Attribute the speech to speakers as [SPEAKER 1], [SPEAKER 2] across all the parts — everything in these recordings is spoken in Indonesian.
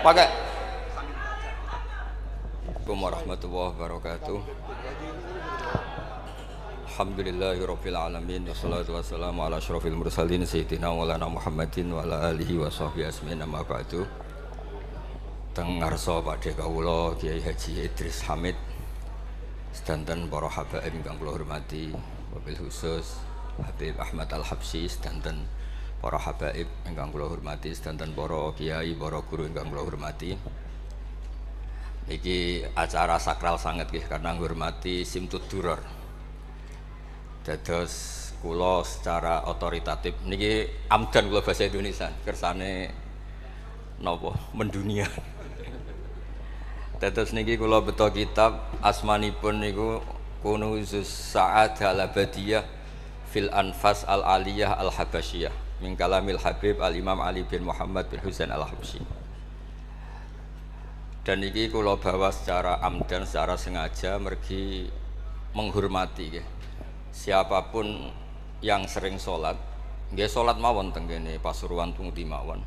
[SPEAKER 1] Pakai. Assalamualaikum warahmatullahi wabarakatuh. Alhamdulillahirabbil alamin wassalatu wassalamu ala asyrofil mursalin sayyidina maulana Muhammadin wa ala alihi wa sahbihi asmin amma ba'du. Teng ngarsa Pakde kawula Kiai Haji Idris Hamid sedanten para habaib ingkang kula hormati, wabil khusus Habib Ahmad Al-Habsyi sedanten para habaib ingkang kula hormati, sedanten para kiai, para guru ingkang kula hormati. Iki acara sakral sanget nggih karena ngurmati Simtud Duror. Dados kula secara otoritatif niki amdan kula bahasa Indonesia kersane napa mendunia. Dados niki kula beto kitab asmanipun niku Kunuzus Sa'adah Al-Abadiyah fil Anfas Al-Aliyah Al-Habasyiyah min kalamil Habib Al-Imam Ali bin Muhammad bin Husain Al-Habsyi. Dan niki kula bawa secara amdan, secara sengaja mergi menghormati nggih. Siapapun yang sering sholat, nggih sholat mawon teng kene Pasuruan Tungti mawon.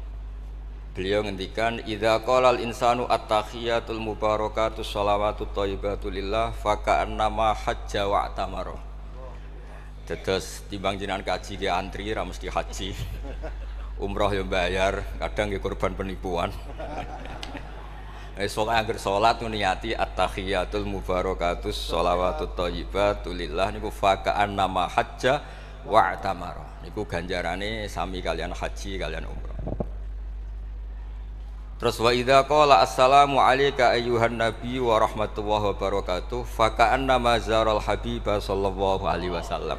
[SPEAKER 1] Beliau ngendikan idza qala al insanu at-tahiyatul mubarakatus shalawatut thayyibatu lillah fa ka'annama hajja wa tamara. Dados timbang jenengan kaji nggih antri ra mesti haji. Umroh ya bayar, kadang nggih korban penipuan. Esok angger salat niati at-tahiyatul mubarakatus shalawatut thayyibatu lillah niku fa ka'annama hajja wa tamara. Niku ganjarane sami kalian haji kalian umroh. Terus wa idza qala assalamu alayka ayyuhan nabi wa rahmatullahi wa barakatuh fa ka'annama zaral habiba sallallahu alaihi wasallam.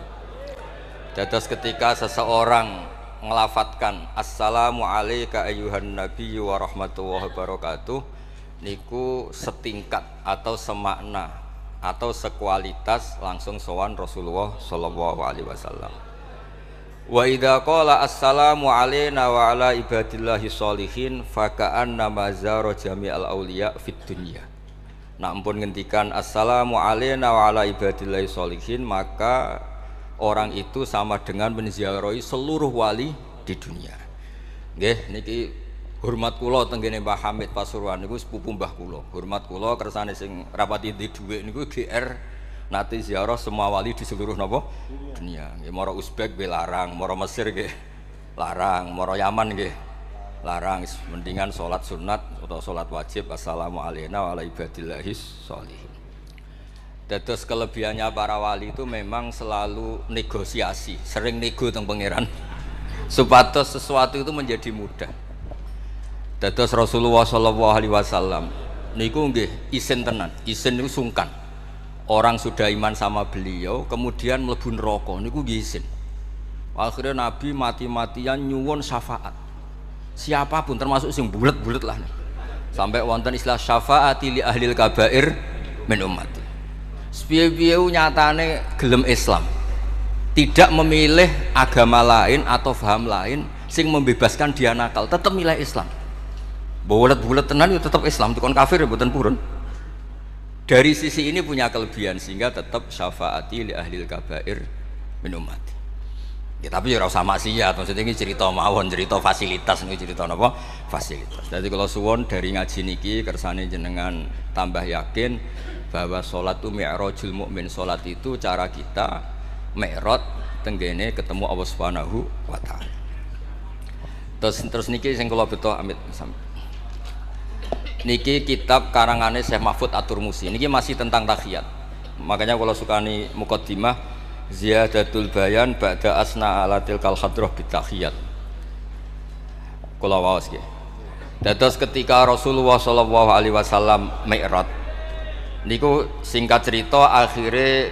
[SPEAKER 1] Dados ketika seseorang ngelafatkan assalamu alayka ayyuhan nabi wa rahmatullahi wa barakatuh niku setingkat atau semakna atau sekualitas langsung sowan Rasulullah sallallahu alaihi wasallam. Wa idza qala assalamu alayna wa ala ibadillahi sholihin fa ka'anna mazara jami'al auliya fid dunya. Nah ampun ngendikan assalamu alayna wa ala ibadillahi sholihin, maka orang itu sama dengan menziarahi seluruh wali di dunia. Nggih niki hormat kula teng kene Mbah Hamid Pasuruan niku sepupu mbah kula. Hormat kula kersane sing rapati di dhuwit niku GR nate ziarah semua wali di seluruh napa dunia. Nggih mara Uzbek nggih larang, mara Mesir nggih larang, mara Yaman nggih larang. Mendingan salat sunat atau salat wajib assalamu alayna wa ala ibadillahis sholihin. Dados kelebihannya para wali itu memang selalu negosiasi, sering nego teng pangeran supados sesuatu itu menjadi mudah. Dados Rasulullah sallallahu alaihi wasallam niku nggih isin tenan, isin niku sungkan. Orang sudah iman sama beliau kemudian mlebu neraka niku nggih isin. Akhirnya Nabi mati-matian nyuwun syafaat. Siapapun termasuk sing bulet-bulet lah. Sampai wonten istilah syafaati li ahlil kabair min ummati. Piye-piye nyatane gelem Islam. Tidak memilih agama lain atau paham lain sing membebaskan dia nakal, tetap milih Islam. Bulet-bulet tenan itu tetap Islam, tukon kafir ya mboten purun. Dari sisi ini punya kelebihan sehingga tetap syafaati li ahlil kabair min ummati. Ya tapi ya ora usah maksiat, maksudnya ini cerita mawon, cerita fasilitas ini cerita napa? Fasilitas. Jadi kalau suwon dari ngaji niki kersane jenengan tambah yakin bahwa salat itu mi'rajul mukmin. Salat itu cara kita mi'raj tenggene ketemu Allah Subhanahu wa taala. Terus niki sing kula beto amit niki kitab karangane Syekh Mahfud At-Turmusi. Niki masih tentang tahiyat. Makanya kalau sukani muqaddimah ziyadatul bayan ba'da asna ala tilkal hadrah bitahiyat. Kula waos nggih. Dados ketika Rasulullah sallallahu alaihi wasallam mi'raj niku singkat cerita akhirnya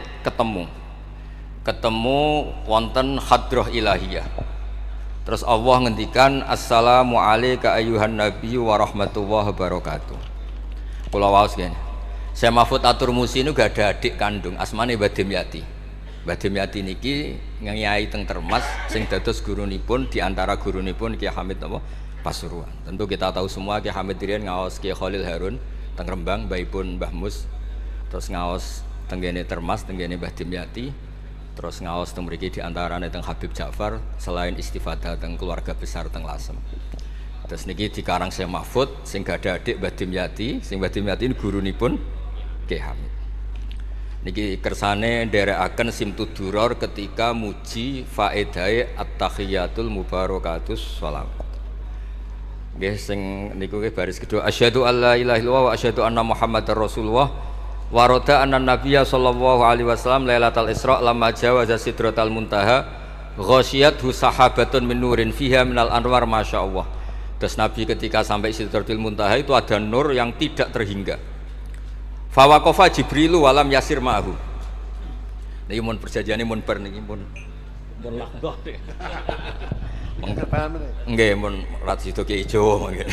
[SPEAKER 1] ketemu wonten hadrah ilahiyah. Terus Allah ngendikan assalamu alayka ayyuhan nabi wa rahmatullahi wabarakatuh. Kula waos nggih. Syekh Mahfud At-Turmusi niku gak ada adik kandung asmane Mbah Dimyati. Mbah Dimyati niki nyai teng Termas sing dados gurunipun di antara gurunipun Ki Hamid napa Pasuruan. Tentu kita tahu semua Ki Hamid riyen ngaos Ki Khalil Harun teng Rembang, mbaipun Mbah Mus. Terus ngaos tenggene Termas tenggene Mbah Dimyati. Terus ngaos teng mriki diantarane teng Habib Ja'far selain istifadah teng keluarga besar teng Lasem. Terus niki dikarang Syekh Mahfud sing gadah adik Mbah Dimyati, sing Mbah Dimyati ini gurunipun Ki Hamid. Niki kersane nderekaken Simtud Duror ketika muji faedahe at-tahiyatul mubarakatus shalawat. Nggih sing niku nggih baris kedua asyhadu alla ilaha illallah wa asyhadu anna muhammadar rasulullah wa rada anna nabiyya sallallahu alaihi wasallam lailatul isra lamma jawaza sidratal muntaha ghasyiyathu sahabatun min nurin fiha minal anwar masyaallah. Terus Nabi ketika sampai sidratul muntaha itu ada nur yang tidak terhingga. Fa waqafa jibrilu walam yasir ma'hu. Niki mun perjanjiane mun bar niki mun lahdoh. Nggih mun rat sido ki ijo nggih.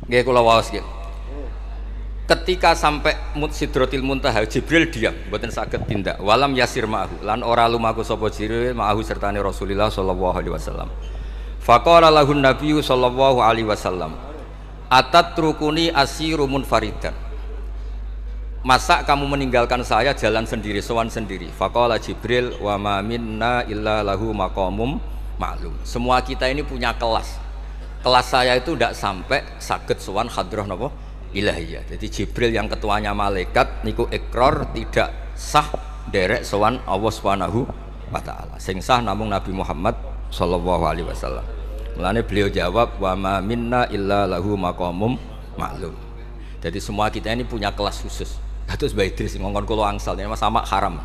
[SPEAKER 1] Nggih kula waos nggih. Ketika sampai Sidratil Muntaha Jibril diam, mboten saged tindak. Walam yasir ma'hu lan ora lumaku sapa Jibril ma'hu sertane Rasulullah sallallahu alaihi wasallam. Faqala lahun nabiyyu sallallahu alaihi wasallam, "Atatrukuni asiru munfaridan." Masa kamu meninggalkan saya jalan sendiri, sowan sendiri? Faqala Jibril wa ma minna illa lahu maqamum ma'lum. Semua kita ini punya kelas. Kelas saya itu tidak sampai saged sowan hadrah napa ilahiyah. Jadi Jibril yang ketuanya malaikat niku ikrar tidak sah derek sowan Allah Subhanahu wa taala. Sing sah namung Nabi Muhammad sallallahu alaihi wasallam. Mulane beliau jawab wa ma minna illa lahu maqamum ma'lum. Jadi semua kita ini punya kelas khusus. Terus Mbah Idris ngongkon kula angsal Mas Samak haram.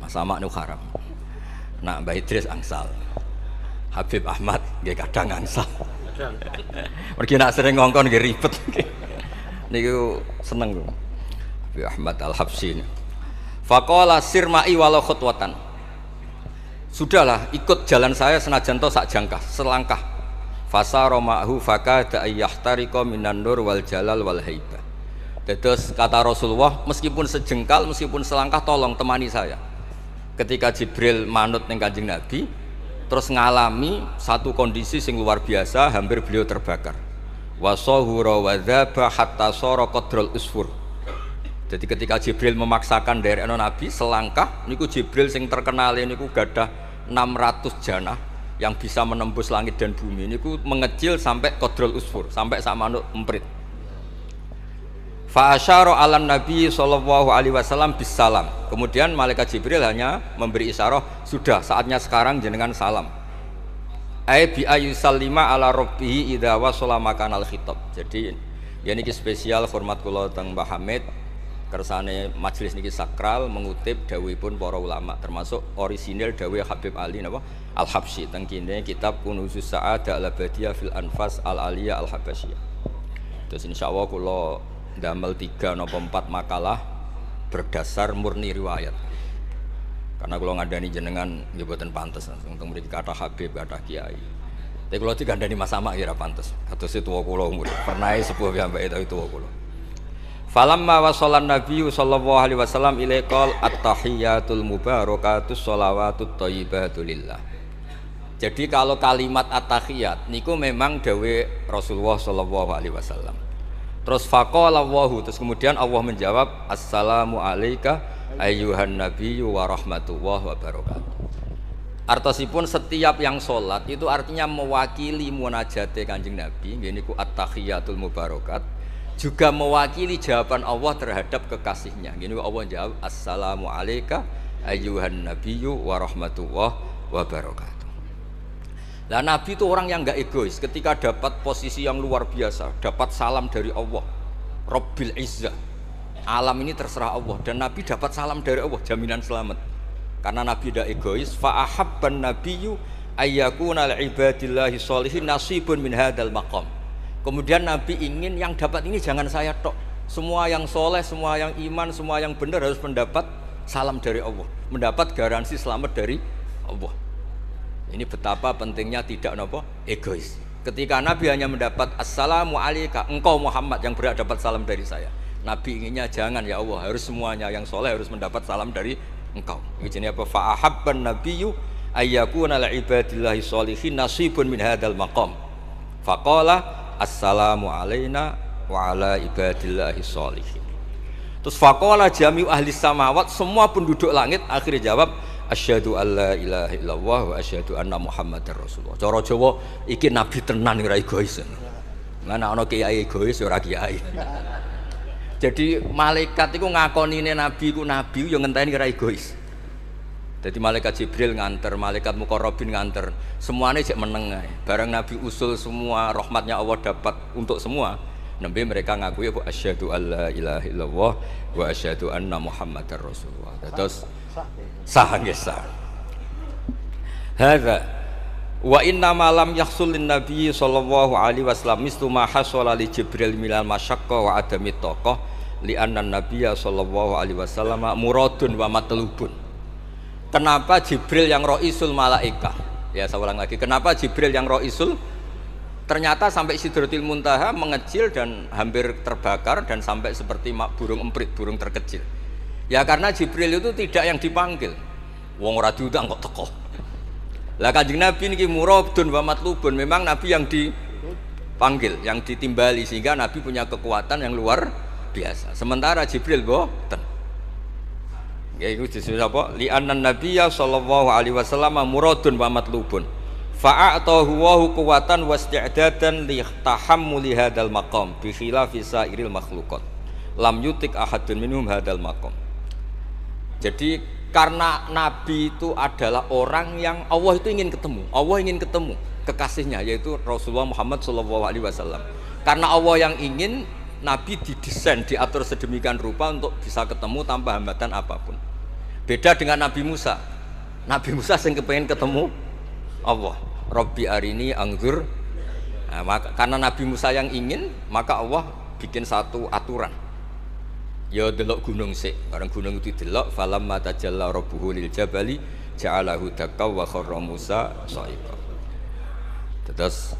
[SPEAKER 1] Mas Samak nu haram. Nah Mbah Idris angsal. Habib Ahmad nggih kadang angsal. Mergi nak sering ngongkon nggih ribet. Niku seneng kula. Habib Ahmad Al-Habsyi. Faqala sirma'i walau khutwatan. Sudahlah ikut jalan saya senajan to sak jangkah, selangkah. Fasara ma'hu fakada ayyahtariqa minan nur wal jalal wal haibah. Terus kata Rasulullah, meskipun sejengkal, meskipun selangkah, tolong temani saya. Ketika Jibril manut ning Kanjeng Nabi, terus ngalami satu kondisi sing luar biasa, hampir beliau terbakar. Wasahura wadzaba hatta sara qadrul usfur. Jadi ketika Jibril memaksakan derekno Nabi selangkah, niku Jibril sing terkenal niku gadah 600 janah yang bisa menembus langit dan bumi. Niku mengecil sampai qadrul usfur, sampai sak manuk emprit. Fa asyara 'alan Nabi sallallahu alaihi wasallam bisalam. Kemudian malaikat Jibril hanya memberi isyarat, sudah saatnya sekarang jenengan salam. Ai bi ayusallima ala rabbih idza wasala makanal khitab. Jadi ya niki spesial hormat kula teng Mbah Hamid kersane majelis niki sakral mengutip dawuhipun para ulama termasuk orisinil dawuh Habib Ali napa Al-Habsyi teng kene kitab Kunuzus Sa'adah Al-Abadiyah fil Anfas Al-Aliyah Al-Habasyiyah. Terus insyaallah kula damel 3 napa 4 makalah berdasar murni riwayat. Karena kalau ngandani jenengan nggih boten pantes, untung mriki kathah Habib, kathah kiai. Tapi kalau digandani Mas Samak ya ora pantes. Kados tuwa kula umur. Pernah sepuh piyambake tapi tuwa kula. Falamma wasallan Nabi sallallahu alaihi wasallam ilaikal at-tahiyatul mubarakatus shalawatut thayyibatu lillah. Jadi kalau kalimat at-tahiyat niku memang dawuh Rasulullah sallallahu alaihi wasallam. Terus faqala Allahu, terus kemudian Allah menjawab assalamu alayka ayyuhan nabiyyu wa rahmatullahi wa barakatuh. Artosipun setiap yang sholat itu artinya mewakili munajate Kanjeng Nabi, niku at-tahiyatul mubarakat, juga mewakili jawaban Allah terhadap kekasihnya. Gini Allah jawab assalamu alayka ayyuhan nabiyyu wa rahmatullahi wa barakatuh. Lah Nabi itu orang yang enggak egois. Ketika dapat posisi yang luar biasa, dapat salam dari Allah, Rabbil Izzah, alam ini terserah Allah, dan Nabi dapat salam dari Allah, jaminan selamat. Karena Nabi tidak egois. Fa ahabban nabiyyu ayyakuna li ibadillahi sholihin nasibun min hadzal maqam. Kemudian Nabi ingin yang dapat ini jangan saya tok. Semua yang soleh, semua yang iman, semua yang benar harus mendapat salam dari Allah, mendapat garansi selamat dari Allah. Ini betapa pentingnya tidak nopo egois. Ketika Nabi hanya mendapat assalamu alayka, engkau Muhammad yang berhak dapat salam dari saya. Nabi inginnya jangan ya Allah, harus semuanya yang soleh harus mendapat salam dari engkau. Ini apa? Fa ahabban nabiyyu ayyakuna li ibadillahi sholihin nasibun min hadzal maqam. Faqala assalamu alayna wa ala ibadillahi sholihin. Terus faqala jami'u ahli samawat, semua penduduk langit akhirnya jawab asyhadu alla ilaha illallah wa asyhadu anna muhammadar rasulullah. Cara Jawa iki nabi tenan ora egois. Lah nek ana kiai egois ora kiai. Jadi malaikat iku ngakonine nabi iku nabi yo ngenteni ora egois. Jadi malaikat Jibril nganter, malaikat Muqarrabin nganter, semuanya cek meneng ae. Bareng nabi usul semua rahmatnya Allah dapat untuk semua. Nabi mereka ngakui bahwa asyhadu alla ilaha illallah wa asyhadu anna muhammadar rasulullah. Terus sah nggih sah. Hadza wa inna ma lam yahsul lin nabi sallallahu alaihi wasallam mislu ma hasala li Jibril minal masyaqqa wa adami taqah li anna nabiyya sallallahu alaihi wasallam muradun wa matlubun. Kenapa Jibril yang roisul malaikah? Ya saya ulang lagi. Kenapa Jibril yang roisul? Ternyata sampai Sidratil Muntaha mengecil dan hampir terbakar dan sampai seperti burung emprit, burung terkecil. Ya karena Jibril itu tidak yang dipanggil. Wong ora diundang kok teko. Lah Kanjeng Nabi niki muradun wa matlubun, memang Nabi yang dipanggil, yang ditimbali sehingga Nabi punya kekuatan yang luar biasa. Sementara Jibril boten. Ya itu disebut apa? Li annan nabiyya sallallahu alaihi wasallam muradun wa matlubun. Fa'atahu wa quwwatan wasti'dadan li tahammuli hadzal maqam bi khilafi sairil makhluqat. Lam yutik ahadun minhum hadzal maqam. Jadi karena Nabi itu adalah orang yang Allah itu ingin ketemu. Allah ingin ketemu kekasihnya yaitu Rasulullah Muhammad SAW. Karena Allah yang ingin, Nabi didesain, diatur sedemikian rupa untuk bisa ketemu tanpa hambatan apapun. Beda dengan Nabi Musa. Nabi Musa yang kepengen ketemu Allah. Rabbi arini anggur. Nah, karena Nabi Musa yang ingin, maka Allah bikin satu aturan. Ya delok gunung sik, bareng gunung itu delok falamma tajalla rabbuhu lil jabali ja'alahu dakka wa kharra Musa sha'iqa. Terus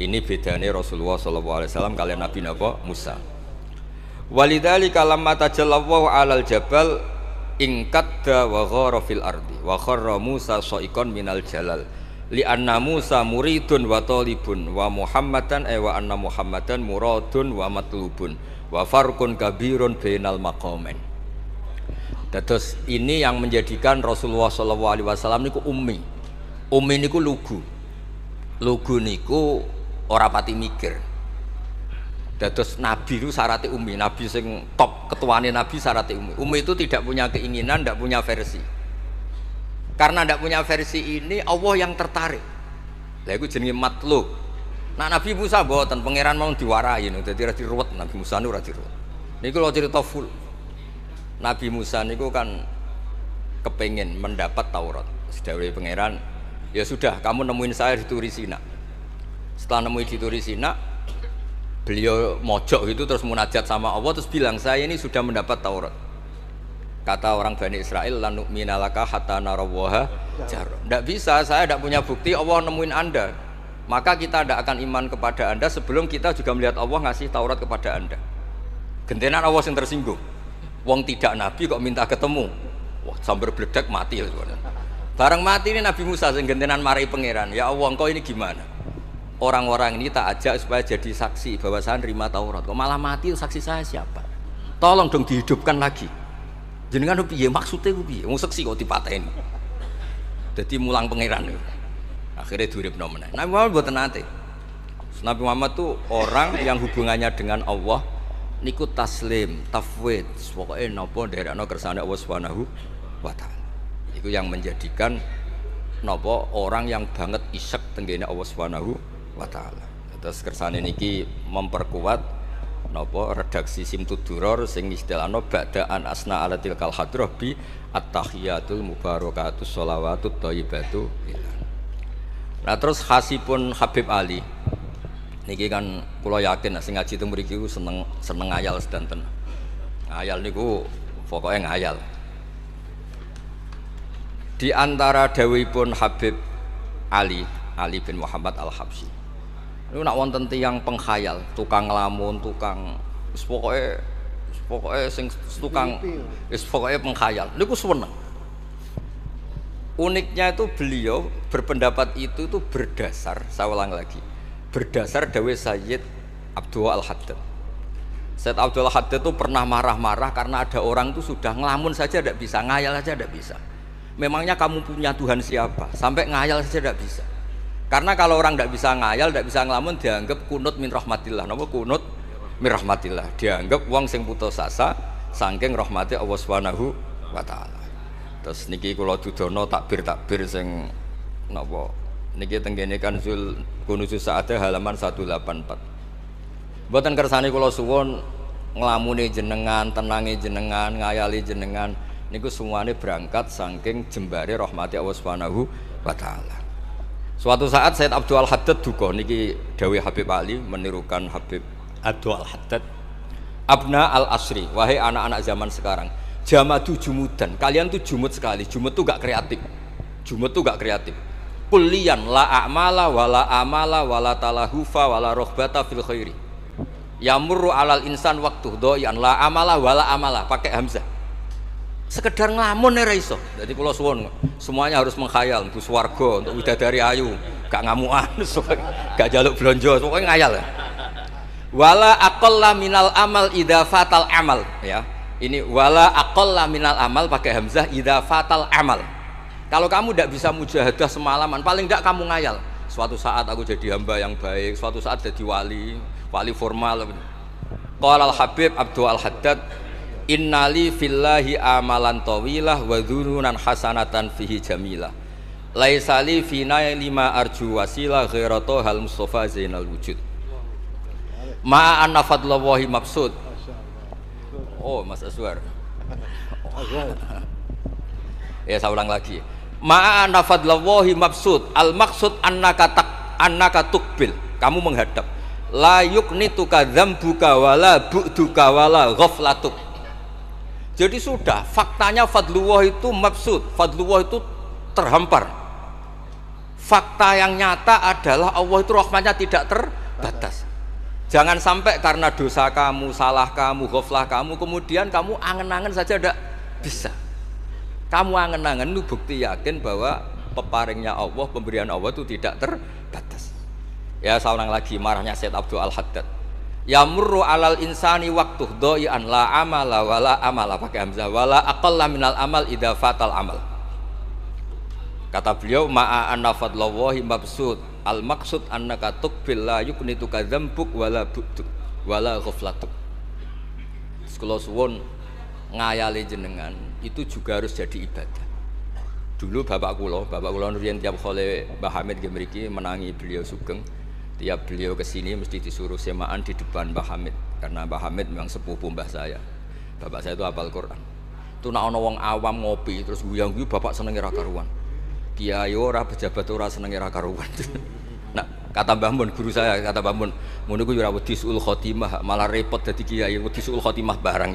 [SPEAKER 1] ini bedanya Rasulullah SAW kalian Nabi napa Musa. Walidzalika lamma tajallallahu 'alal jabal ingkadda wa ghara fil ardi wa kharra Musa sha'iqan minal jalal li anna Musa muridun wa talibun wa Muhammadan wa anna Muhammadan muradun wa matlubun wa farqun kabirun bainal maqamain. Terus ini yang menjadikan Rasulullah SAW niku ummi. Ummi niku lugu. Lugu niku ora pati mikir. Terus Nabi itu syaratnya ummi. Nabi sing top ketuane Nabi syaratnya ummi. Ummi itu tidak punya keinginan, tidak punya versi. Karena tidak punya versi ini Allah yang tertarik. Lah iku jenenge matlub. Nah Nabi Musa boten pangeran mau diwarai niku dadi ora diruwet Nabi Musa niku ora diruwet. Niku kalau cerita full. Nabi Musa niku kan kepengin mendapat Taurat. Sedawuhe pangeran, ya sudah kamu nemuin saya di Turi Sina. Setelah nemuin di Turi Sina, beliau mojok itu terus munajat sama Allah terus bilang saya ini sudah mendapat Taurat. Kata orang Bani Israel lan nu'mina laka hatta narawaha jar. Tidak bisa, saya tidak punya bukti Allah nemuin Anda. Maka kita tidak akan iman kepada Anda sebelum kita juga melihat Allah ngasih Taurat kepada Anda. Gentenan Allah yang tersinggung. Wong tidak Nabi kok minta ketemu. Wah, sambar bledek mati ya. Bareng mati ini Nabi Musa yang gentenan marahi pangeran. Ya Allah, engkau ini gimana? Orang-orang ini tak ajak supaya jadi saksi bahwa saya nerima Taurat. Kok malah mati, saksi saya siapa? Tolong dong dihidupkan lagi. Jenengan piye maksudnya piye? Wong seksi kok dipateni. Dadi mulang pangeran. Akhirnya diuripno meneh. Nabi Muhammad mboten nate. Nabi Muhammad tuh orang yang hubungannya dengan Allah niku taslim, tafwid, pokoke napa nderekno kersane Allah Subhanahu wa taala. Iku yang menjadikan napa orang yang banget isek tenggene Allah Subhanahu wa taala. Terus kersane niki memperkuat napa redaksi Simtud Duror sing istilahno ba'da an asna ala tilkal hadrah bi at-tahiyatul mubarakatus sholawatut thayyibatu. Nah terus khasipun Habib Ali niki kan kula yakin sing ngaji teng mriki seneng ngayal sedanten. Ngayal niku pokoke ngayal. Di antara dawuhipun Habib Ali bin Muhammad Al-Habsyi. Niku nak wonten tiyang pengkhayal, tukang nglamun, tukang wis pokoke sing tukang wis pokoke pengkhayal. Niku seneng. Uniknya itu beliau berpendapat itu berdasar, saya ulang lagi, berdasar dawuh Sayyid Abdul Al-Haddad. Said Abdul Haddad itu pernah marah-marah karena ada orang itu sudah ngelamun saja tidak bisa, ngayal saja tidak bisa. Memangnya kamu punya Tuhan siapa? Sampai ngayal saja tidak bisa. Karena kalau orang tidak bisa ngayal, tidak bisa ngelamun, dianggap kunut min rahmatillah. Napa kunut min rahmatillah? Dianggap wong sing putus asa saking rahmati Allah Subhanahu wa taala. Terus niki kula dudono takbir sing napa niki teng kene Kanzul Kunuzus Sa'adah halaman 184. Mboten kersane kula suwun nglamune jenengan, tenange jenengan, ngayali jenengan niku semuanya berangkat saking jembare rahmati Allah Subhanahu wa taala. Suatu saat Said Abdul Haddad duka niki dawuh Habib Ali menirukan Habib Abdul Haddad. Abna al-asri, wahai anak-anak zaman sekarang, jamadu jumudan, kalian tuh jumud sekali. Jumud tuh gak kreatif. Jumud tuh gak kreatif. Kullian la a'mala wala amala wala talahufa wala rohbata fil khairi. Yamurru alal insan waktu doyan la amala wala amala pakai hamzah. Sekedar ngelamun ora iso. Jadi kula suwun semuanya harus menghayal untuk swarga, untuk widadari ayu, gak ngamukan, gak jaluk blonjo, pokoknya ngayal. Wala aqalla minal amal idza fatal amal ya. Ini wala aqalla minal amal pakai hamzah idza fatal amal. Kalau kamu tidak bisa mujahadah semalaman, paling tidak kamu ngayal. Suatu saat aku jadi hamba yang baik, suatu saat jadi wali formal. Qala al-Habib Abdul Haddad, innali fillahi amalan tawilah wa dhununan hasanatan fihi jamilah. Laisa li fina lima arju wasilah ghairatu hal Mustafa Zainal Wujud. Ma anna fadlallahi mabsud. Oh, Mas Aswar. Ya, saya ulang lagi. Ma anna fadlallahi mabsud. Al maksud annaka tuqbil. Kamu menghadap. La yuknituka dzambuka wala bu'duka wala ghaflatuk. Jadi sudah faktanya fadlullah itu mabsud. Fadlullah itu terhampar. Fakta yang nyata adalah Allah itu rahmatnya tidak terbatas. Jangan sampai karena dosa kamu, salah kamu, ghaflah kamu, kemudian kamu angen-angen saja tidak bisa. Kamu angen-angen itu bukti yakin bahwa peparingnya Allah, pemberian Allah itu tidak terbatas. Ya, saya ulang lagi marahnya Said Abdul Haddad. Yamurru alal insani waktu doyan la amala wala amala pakai hamzah wala aqalla minal amal idza fatal amal. Kata beliau ma'a anna fadlallahi mabsud al maksud annaka tuqbil la yuknituka dzambuk wala bu'duk wala ghaflatuk. Sekolah suwun ngayali jenengan itu juga harus jadi ibadah. Dulu bapak kula riyen tiap kali Mbah Hamid nggih mriki menangi beliau sugeng, tiap beliau kesini mesti disuruh semaan di depan Mbah Hamid karena Mbah Hamid memang sepupu mbah saya. Bapak saya itu hafal Quran. Itu nek ana wong awam ngopi terus guyang-guyu bapak senenge ra karuan. Kiai ora, pejabat ora senenge ra karuan. Nah, kata Mbah Mun guru saya, kata Mbah Mun, ngono ku yo ora wedi suul khotimah, malah repot dadi kiai wedi suul khotimah barang.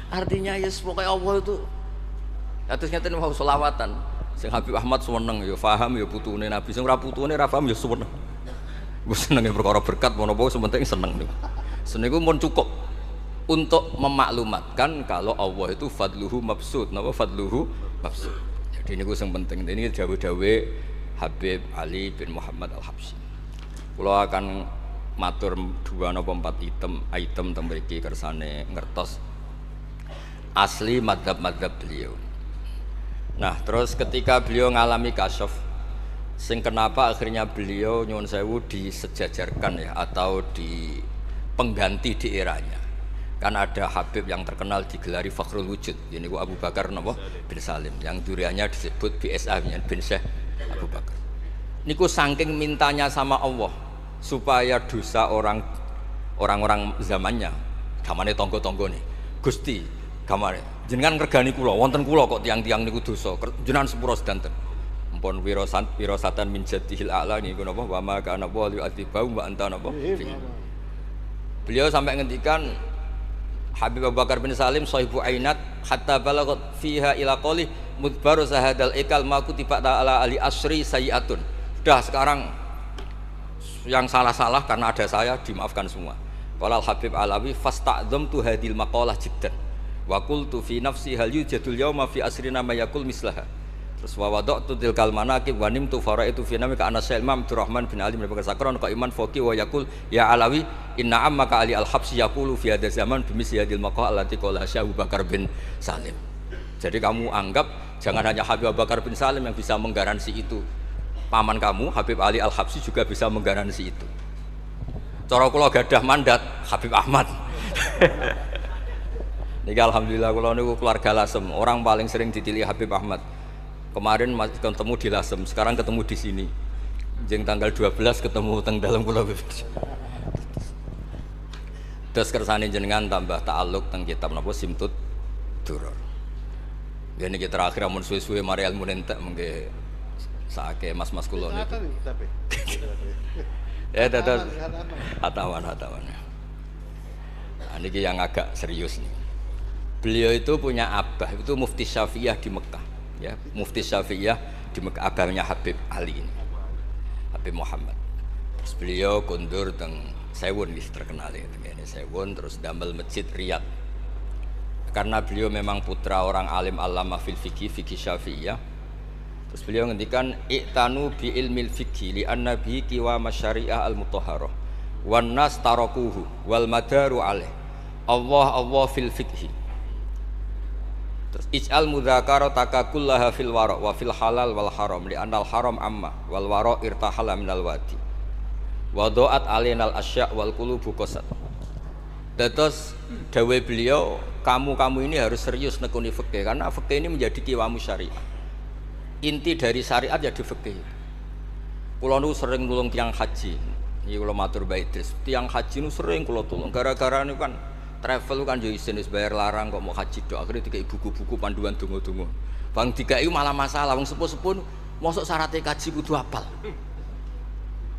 [SPEAKER 1] Artinya ya pokoke Allah itu terus ngeten mau selawatan. Sing Habib Ahmad seneng ya paham ya putune Nabi, sing ora putune ora paham ya seneng. Wis senenge perkara berkat menapa sementing seneng niku. Seneng iku mun cukup untuk memaklumatkan kalau Allah itu fadluhu mabsud. Napa fadluhu mabsud. Jadi niku sing penting. Ini dawuh-dawuh Habib Ali bin Muhammad Al-Habsyi. Kula akan matur 2 napa 4 item teng mriki kersane ngertos asli madzhab-madzhab beliau. Nah, terus ketika beliau ngalami kasyaf, sing kenapa akhirnya beliau nyuwun sewu disejajarkan ya atau di pengganti di eranya. Kan ada Habib yang terkenal digelari Fakhrul Wujud, ini Abu Bakar napa bin Salim, yang duriannya disebut BSA bin Syekh Abu Bakar. Niku saking mintanya sama Allah supaya dosa orang-orang zamannya, gamane tonggo-tonggo nih, Gusti, gamane jenengan ngregani kula, wonten kula kok tiang-tiang niku dosa, jenengan sepura sedanten. Mumpun wirosatan min jadihil a'la niku napa wa ma kana wa yu'adzibahum wa anta napa. Beliau sampai ngendikan Habib Abu Bakar bin Salim sahibu ainat hatta balagat fiha ila qali mudbaru sahadal ikal ma kutiba ta'ala ali asri sayiatun. Sudah sekarang yang salah-salah karena ada saya dimaafkan semua. Qala Habib Alawi fasta'dzamtu hadil maqalah jiddan wa qultu fi nafsi hal yujadul yawma fi asrina ma yaqul mislaha. Terus wa wada'tu tilkal manaqib wa nimtu faraitu fi namika ana Syekh Imam Abdurrahman bin Ali bin Sakron qaiman faqih wa yaqul ya alawi inna ammaka Ali al-Habsyi yaqulu fi hadha zaman bimisli hadil maqal allati qala Syekh Abu Bakar bin Salim. Jadi kamu anggap jangan hanya Habib Abu Bakar bin Salim yang bisa menggaransi itu. Paman kamu Habib Ali al-Habsyi juga bisa menggaransi itu. Cara kula gadah mandat Habib Ahmad. Niki alhamdulillah kula niku keluarga Lasem, orang paling sering ditilih Habib Ahmad. Kemarin ketemu di Lasem, sekarang ketemu di sini. Jeng tanggal 12 ketemu teng dalam kula. Terus kersane jenengan tambah ta'alluq teng kitab napa Simtud Duror. Ya niki terakhir amun suwe-suwe mari ilmu entek mengke saake mas-mas kula niku. Ya dados hatawan. Nah, niki yang agak serius nih. Beliau itu punya abah, itu Mufti Syafi'iyah di Mekah. Ya, Mufti Syafi'iyah di Mekah, abahnya Habib Ali ini, Habib Muhammad. Terus beliau kondur teng Sewun wis terkenal ya, ini Sewun, terus damel masjid Riyadh. Karena beliau memang putra orang alim alama fil fikih Syafi'iyah. Terus beliau ngendikan iktanu bi ilmil fikih li anna bihi qiwa masyari'ah al mutahharah wan nas tarakuhu wal madaru alaih. Allah fil fikhi. Terus ij'al mudzakarata kullaha fil wara wa fil halal wal haram li anal haram amma wal wara irtahala minal wadi wa do'at alinal asya' wal qulubu qasat. Terus dawe beliau, kamu ini harus serius nekuni fikih karena fikih ini menjadi kiwamu syariah. Inti dari syariat ya di fikih. Kula nu sering nulung tiang haji. Iki kula matur Mbak Idris, tiang haji nu sering kula tulung gara-gara niku kan travel kan yo isin wis bayar larang kok mau haji tok, akhirnya dikai buku-buku panduan donga-donga. Bang dikai malah masalah wong sepuh-sepuh mosok syaratnya kaji kudu hafal.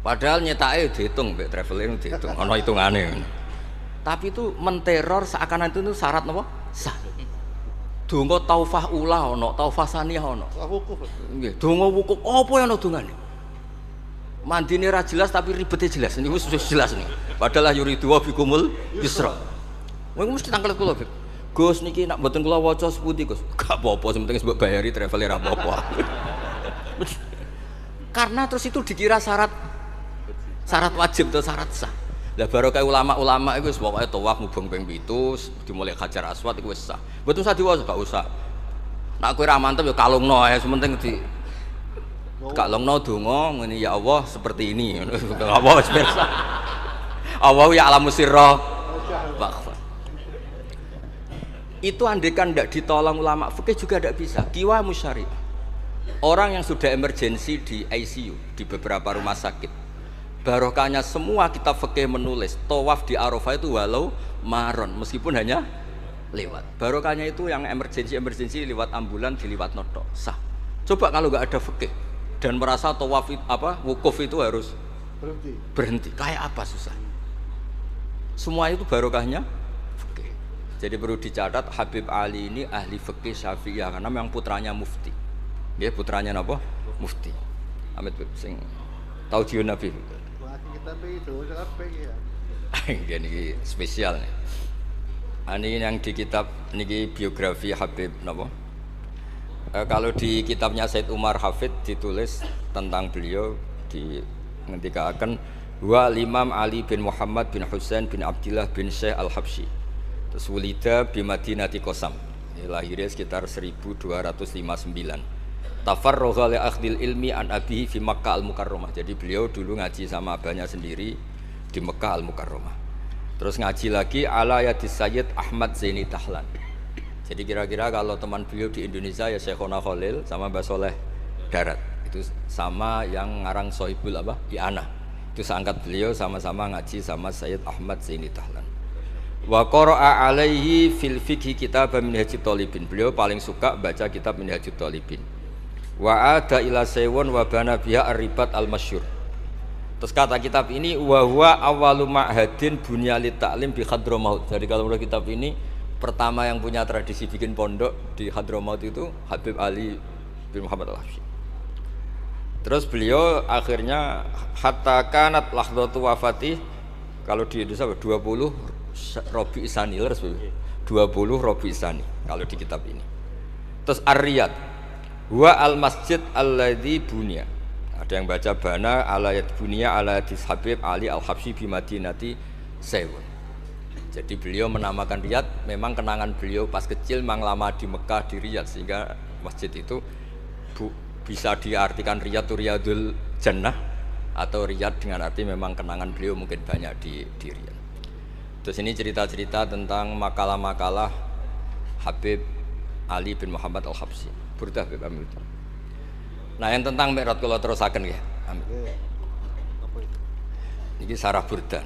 [SPEAKER 1] Padahal nyetake dihitung mbek traveling dihitung, ana hitungane. Tapi itu menteror seakan itu syarat napa? Sah. Donga taufah ula ana, taufah saniyah ana. Wukuf. Nggih, donga wukuf apa yang ana dongane? Mandine ra jelas tapi ribete jelas. Niku wis jelas nih. Padahal yuridu wa bikumul yusra. Wong mesti tangkel kula, Gus niki nak mboten kula waca sepundi, Gus. Gak apa-apa, sing penting mbok bayari travel ora apa-apa. Karena terus itu dikira syarat wajib atau syarat sah. Lah barokah ulama-ulama iku wis pokoke tawaf mubeng ping 7 dimulai Hajar Aswad iku wis sah. Mboten usah diwaca, gak usah. Nak kowe ra mantep ya kalungno ae, sementing di kalungno donga ngene ya Allah seperti ini. Gak apa wis pirsa. Allah ya alamu sirra wa itu andekan tidak ditolong ulama fikih juga tidak bisa. Kiwa musyari. Orang yang sudah emergensi di ICU di beberapa rumah sakit, barokahnya semua kitab fikih menulis tawaf di Arafah itu walau maron meskipun hanya lewat. Barokahnya itu yang emergensi lewat ambulan diliwat noto sah. Coba kalau nggak ada fikih dan merasa tawaf wukuf itu harus berhenti. Kayak apa susah? Semua itu barokahnya. Jadi perlu dicatat Habib Ali ini ahli fikih Syafi'iyah karena memang putranya mufti. Dia putranya apa? Mufti. Amit sing tahu jiun Nabi. Ini spesial nih. Ini yang di kitab niki biografi Habib napa? Kalau di kitabnya Said Umar Hafid ditulis tentang beliau di ngendikaken wa Imam Ali bin Muhammad bin Husain bin Abdullah bin Syekh Al-Habsyi. Terus wulida bi Madinati Qasam. Lahirnya sekitar 1259. Tafarragha li akhdil ilmi an abihi fi Makkah Al-Mukarramah. Jadi beliau dulu ngaji sama abahnya sendiri di Mekah Al-Mukarramah. Terus ngaji lagi ala yadis Sayyid Ahmad Zaini Dahlan. Jadi kira-kira kalau teman beliau di Indonesia ya Syekhona Khalil sama Mbah Soleh Darat. Itu sama yang ngarang Sohibul I'anah. Itu seangkat beliau sama-sama ngaji sama Sayyid Ahmad Zaini Dahlan. Wa qara'a alaihi fil fiqhi kitab Minhajut Thalibin. Beliau paling suka baca kitab Minhajut Thalibin. Wa ada ila Sewon wa bana biha ar-ribat al-masyhur. Terus kata kitab ini wa huwa awwalu ma'hadin bunya li ta'lim bi Hadramaut. Jadi kalau menurut kitab ini pertama yang punya tradisi bikin pondok di Hadramaut itu Habib Ali bin Muhammad Al-Habsyi. Terus beliau akhirnya hatta kanat lahdatu wafati, kalau di Indonesia 20 Robi Isani, 20 Robi Isani kalau di kitab ini. Terus Ar-Riyad Wa al masjid alladzi bunya. Ada yang baca bana alayat bunya ala Habib Ali al-Habsyi bi Madinati Sewun. Jadi beliau menamakan Riyadh, memang kenangan beliau pas kecil memang lama di Mekah di Riyadh, sehingga masjid itu bisa diartikan Riyadh itu Riyadul Jannah, atau Riyadh dengan arti memang kenangan beliau mungkin banyak di Riyadh. Terus ini cerita-cerita tentang makalah-makalah Habib Ali bin Muhammad al-Habsyi. Burdah Habib Amin. Nah yang tentang Mi'raj kula terusaken nggih. Amin. Ini sarah burdah.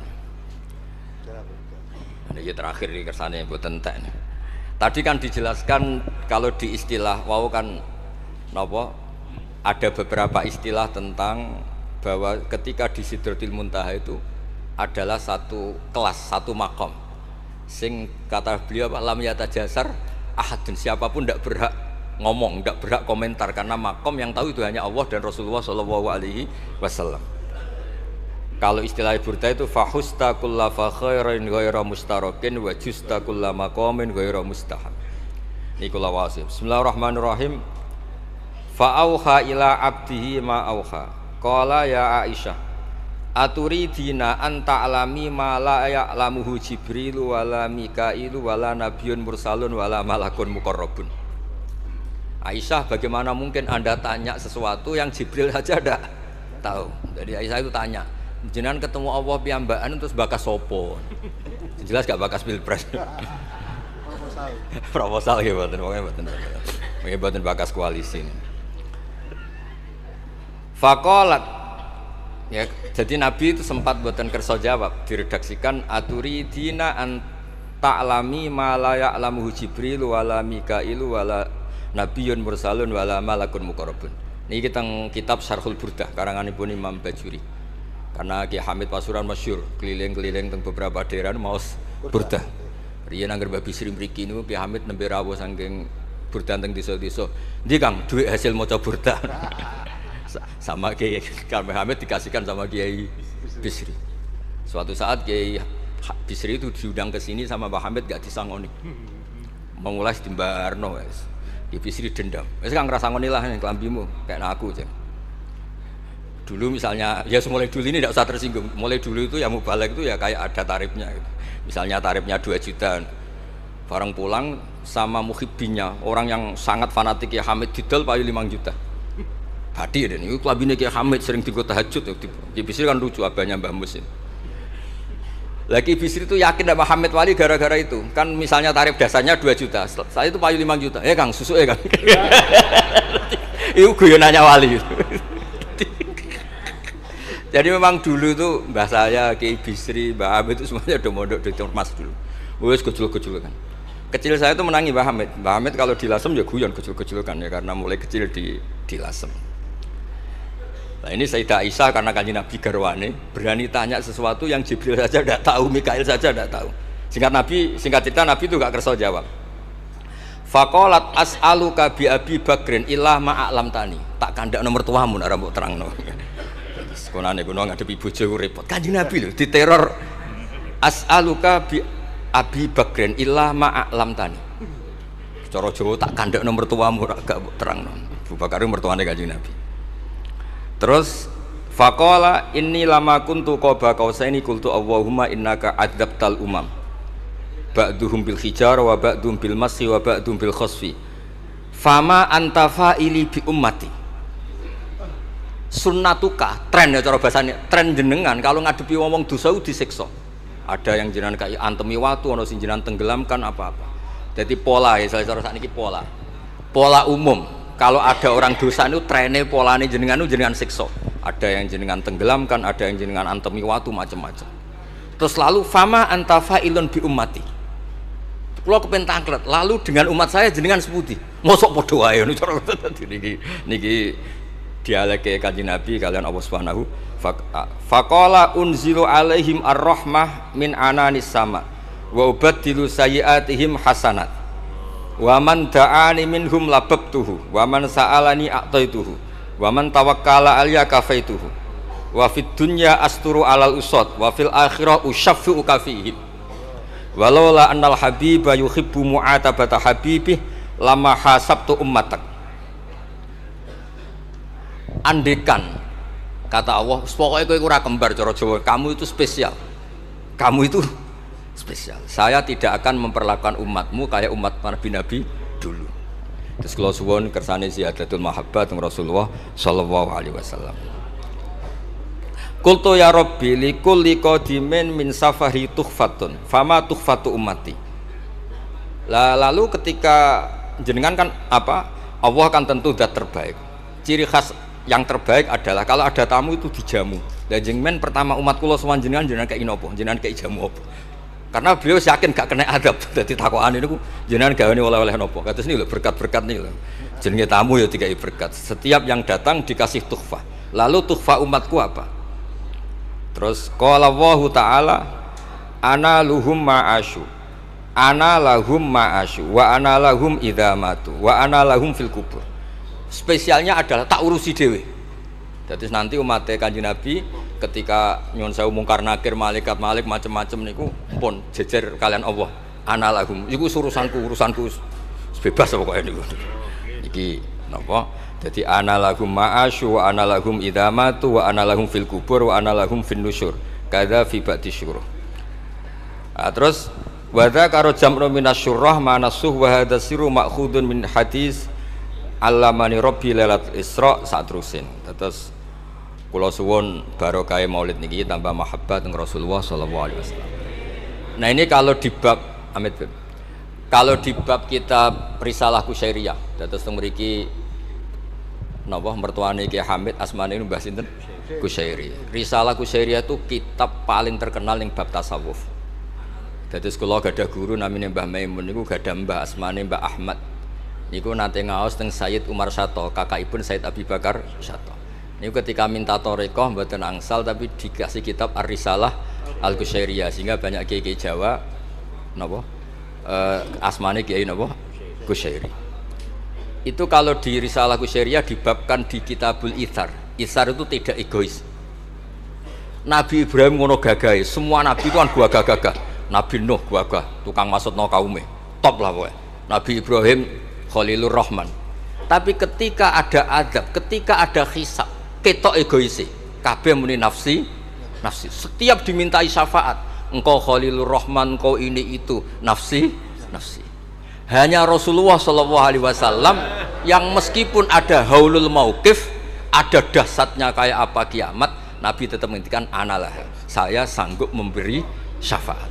[SPEAKER 1] Ini terakhir di kersane mboten entek. Tadi kan dijelaskan kalau di istilah wau kan napa ada beberapa istilah tentang bahwa ketika di Sidratil Muntaha itu adalah satu kelas, satu makom. Sing kata beliau lam yatajasar ahadun, siapapun tidak berhak ngomong, tidak berhak komentar, karena makom yang tahu itu hanya Allah dan Rasulullah SAW. Kalau istilah burda itu fahusta kulla fakhairin ghaira mustarakin wa justa kulla maqamin ghaira mustahab. Ini kula wasim. Bismillahirrahmanirrahim. Fa auha ila abdihi ma auha. Qala ya Aisyah, aturidina an ta'lami ma la ya'lamuhu Jibril wala Mikailu wala nabiyyun mursalun wala malakun muqarrabun. Aisyah, bagaimana mungkin Anda tanya sesuatu yang Jibril saja tidak tahu? Jadi Aisyah itu tanya, jenengan ketemu Allah piyambakan terus bakas sopo? Jelas gak bakas pilpres? Proposal ya mboten bakas koalisi. Faqalat, ya, jadi Nabi itu sempat mboten kersa jawab, diredaksikan aturidina an ta'lami ma la ya'lamuhu Jibril wala Mikailu wala nabiyyun mursalun wala malakun muqarrabun. Niki teng kitab Syarhul Burdah karanganipun Imam Bajuri. Karena Ki Hamid Pasuruan masyhur keliling-keliling teng beberapa daerah maos burdah. Riyen angger Mbah Bisri mriki niku Ki Hamid nembe rawuh saking burdah teng desa-desa. Ndi Kang duit hasil maca burdah. Sama Ki Hamid dikasihkan sama Kiai Bisri. Suatu saat Kiai Bisri itu diundang ke sini sama Mbah Hamid gak disangoni. Mengulas di Mbarno wes. Ki Bisri dendam. Wes Kang ngrasangoni lah ning klambimu kayak aku aja. Dulu misalnya, ya mulai dulu ini tidak usah tersinggung. Mulai dulu itu ya mubalek itu ya kayak ada tarifnya gitu. Misalnya tarifnya 2 juta. Barang pulang sama muhibbinya, orang yang sangat fanatik ya Hamid didol payu 5 juta. Badi ya ini klambine Ki Hamid sering digo tahajud. Ki Bisri kan lucu abahnya Mbah Mus. Lagi Bisri itu yakin sama Hamid Wali gara-gara itu. Kan misalnya tarif dasarnya 2 juta. Saya itu payu 5 juta. Kang, susu Kang. Itu guyonannya Wali. Jadi memang dulu itu mbah saya, Kiai Bisri, Mbah Hamid itu semuanya udah mondok di Ormas dulu. Wes kecil-kecil kan. Kecil saya itu menangi Mbah Hamid. Mbah Hamid kalau dilasem ya guyon kecil-kecil kan ya, karena mulai kecil dilasem. Nah ini Sayyidah Aisyah karena kanjeng Nabi garwane berani tanya sesuatu yang Jibril saja tidak tahu, Mikail saja tidak tahu. Singkat cerita Nabi itu gak kersa jawab. Faqalat as'aluka bi Abi Bakrin illah ma'alam tani. Tak kandak nomor tuamu nek mbok terangno. Sekonane kuno ngadepi bojo repot. Kanjeng Nabi lho diteror as'aluka bi Abi Bakrin illah ma'alam tani. Cara Jawa tak kandak nomor tuamu gak mbok terangno. Abu Bakar mertuane Kanjeng Nabi. Terus faqala inni lama kuntu qaba qausaini qultu Allahumma innaka adzabtal umam ba'duhum bil hijar wa ba'dhum bil masyi wa ba'dhum bil khasfi fama anta fa'ili bi ummati. Sunnatuka, tren ya cara bahasanya, tren jenengan kalau ngadepi ngomong dosa disiksa. Ada yang jenengan kayak antemi watu, ana sing jenengan tenggelamkan apa-apa. Jadi pola ya cara sakniki pola umum. Kalau ada orang dosa itu trennya polanya jenengan itu jenengan siksa. Ada yang jenengan tenggelamkan, ada yang jenengan antemi watu macam-macam. Terus lalu fama anta fa'ilun bi ummati. Kula kepen tanglet, lalu dengan umat saya jenengan seputi. Mosok padha wae niku cara niki dialeke Kanjeng Nabi kalian Allah Subhanahu faqala unzilu alaihim ar-rahmah min ananis sama wa ubaddilu sayyi'atihim hasanat. Wa man da'ani minhum lababtuhu wa man sa'alani a'taituhu wa man tawakkala alayya kafaituhu wa fid dunya asturu alal usad wa fil akhirah usyaffi'u kafihim walaula annal habiba yuhibbu mu'atabata habibih lama hasabtu ummatak. andekan kata Allah, pokoknya kowe ora kembar cara Jawa, kamu itu spesial. Kamu itu spesial. Saya tidak akan memperlakukan umatmu kayak umat Nabi dulu. Terus kalau suwun kersane ziyadatul mahabbah teng Rasulullah sallallahu alaihi wasallam. Qultu ya Rabbi likulli qadimin min safari tuhfatun fama tuhfatu ummati. Lalu ketika jenengan kan apa? Allah kan tentu zat terbaik. Ciri khas yang terbaik adalah kalau ada tamu itu dijamu. Lah jenengan pertama umat kula sowan jenengan kayak nopo? Jenengan kayak jamu apa? Karena beliau yakin gak kena adab. Dadi takokane niku jenengan gawe oleh-oleh nopo? Kados niku lho berkat-berkat niku lho. Jenenge tamu ya dikai berkat. Setiap yang datang dikasih tuhfah. Lalu tuhfah umatku apa? Terus qala Allahu ta'ala ana luhum ma'asyu ana lahum ma'asyu wa ana lahum idza matu wa ana lahum fil kubur. Spesialnya adalah tak urusi dhewe. Jadi nanti umat Kanjeng Nabi ketika nyuwun sewu mungkar nakir malaikat malik macam-macam niku pun jejer kalian Allah ana lahum iku urusanku bebas pokoke niku. Iki napa? Jadi ana lahum ma'asyu wa ana lahum idza matu wa ana lahum fil kubur wa ana lahum fin nusyur. Kadza fi ba'di syuruh. Terus wa dzakara jam'u minasyurrah manasuh wa hadza sirru ma'khudun min hadis allamani rabbi lailatul isra satrusin. Terus kula suwun barokah maulid niki tambah mahabbah teng Rasulullah sallallahu alaihi wasallam. Nah ini kalau di bab kalau di bab kitab Risalah Kusyairiyah dados teng mriki napa mertuane Ki Hamid asmane Mbah sinten Kusyairi. Risalah Kusyairiyah itu kitab paling terkenal ning bab tasawuf. Dadi kula gadah guru namine Mbah Maimun niku gadah Mbah asmane Mbah Ahmad. Niku nate ngaos teng Sayyid Umar Sato, kakakipun Sayyid Abi Bakar Sato. Niku ketika minta thariqah mboten angsal tapi dikasih kitab Ar-Risalah Al-Kusyairiyah sehingga banyak kiai-kiai Jawa napa asmane kiai napa Kusyairi. Itu kalau di Risalah Kusyairiyah dibabkan di Kitabul Itsar. Itsar itu tidak egois. Nabi Ibrahim ngono gagahe, semua nabi itu kan gagah-gagah. Nabi Nuh gagah, tukang maksudno kaume. Top lah pokoknya. Nabi Ibrahim Khalilur Rahman. Tapi ketika ada adab, ketika ada hisab, ketok egoise. Kabeh muni nafsi. Setiap dimintai syafaat, engkau Khalilur Rahman, engkau ini itu, nafsi. Hanya Rasulullah Shallallahu Alaihi Wasallam yang meskipun ada haulul mauqif, ada dahsyatnya kayak apa kiamat, Nabi tetap menghentikan analah, saya sanggup memberi syafaat.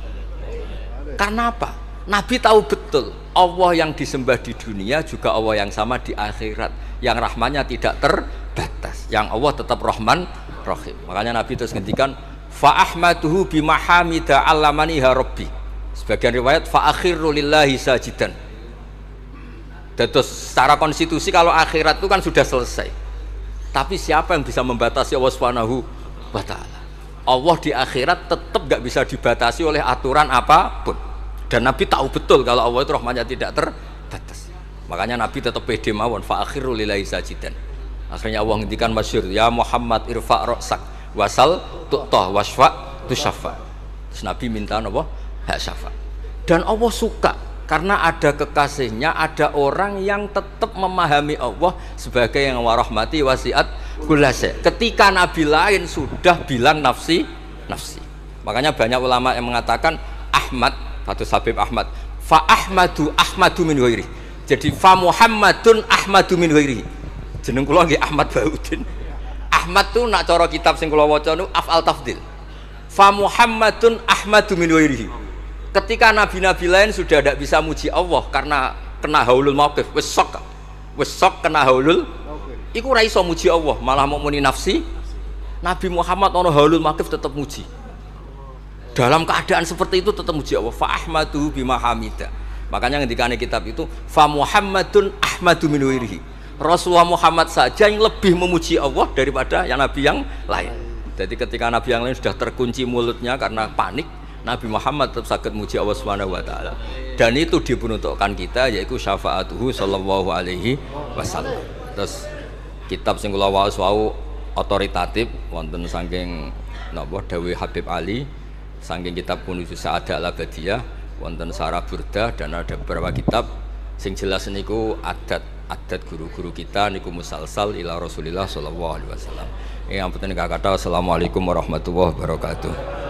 [SPEAKER 1] Karena apa? Nabi tahu betul Allah yang disembah di dunia juga Allah yang sama di akhirat, yang rahmannya tidak terbatas, yang Allah tetap Rahman Rahim. Makanya Nabi terus menghentikan fa ahmaduhu bimahamida allamaniha rabbi. Sebagian riwayat fa akhiru lillahi sajidan. Terus secara konstitusi kalau akhirat itu kan sudah selesai. Tapi siapa yang bisa membatasi Allah Subhanahu wa taala? Allah di akhirat tetap gak bisa dibatasi oleh aturan apapun. Dan Nabi tahu betul kalau Allah itu rahmatnya tidak terbatas. Makanya Nabi tetap pede mawon fa akhiru lillahi sajidan. Akhirnya Allah ngendikan masyhur ya Muhammad irfa' ra'sak wasal tu'tah wasfa' tusaffa. Terus Nabi minta napa? Hak syafaat. Dan Allah suka karena ada kekasihnya, ada orang yang tetap memahami Allah sebagai yang warahmati wasiat kullase. Ketika Nabi lain sudah bilang nafsi. Makanya banyak ulama yang mengatakan Ahmad, Fathus Habib Ahmad, fa Ahmadu min ghairi. Jadi fa Muhammadun Ahmadu min ghairi. Jeneng kula nggih Ahmad Baudin. Ahmad tuh nak cara kitab sing kula waca niku af'al tafdil. Fa Muhammadun Ahmadu min ghairihi. Ketika nabi-nabi lain sudah tidak bisa muji Allah karena kena haulul mauqif, wis sok kena haulul, iku ora iso muji Allah, malah mau muni nafsi. Nabi Muhammad ono haulul mauqif tetap muji. Dalam keadaan seperti itu tetap muji Allah. Fa ahmadu bima hamida. Makanya ngendikane kitab itu fa Muhammadun Ahmadu min ghairihi. Rasulullah Muhammad saja yang lebih memuji Allah daripada yang nabi yang lain. Jadi ketika nabi yang lain sudah terkunci mulutnya karena panik, Nabi Muhammad tetap sakit muji Allah Subhanahu wa taala. Dan itu diperuntukkan kita yaitu syafaatuhu sallallahu alaihi wasallam. Terus kitab sing kula waos wau otoritatif wonten saking napa dawuh Habib Ali, saking kitab Kunuz Sa'adah Al-Abadiyah, wonten Sarah Burdah dan ada beberapa kitab sing jelas niku adat adat guru-guru kita niku musalsal ila Rasulillah sallallahu alaihi wasallam. Yang penting gak kata assalamualaikum warahmatullahi wabarakatuh.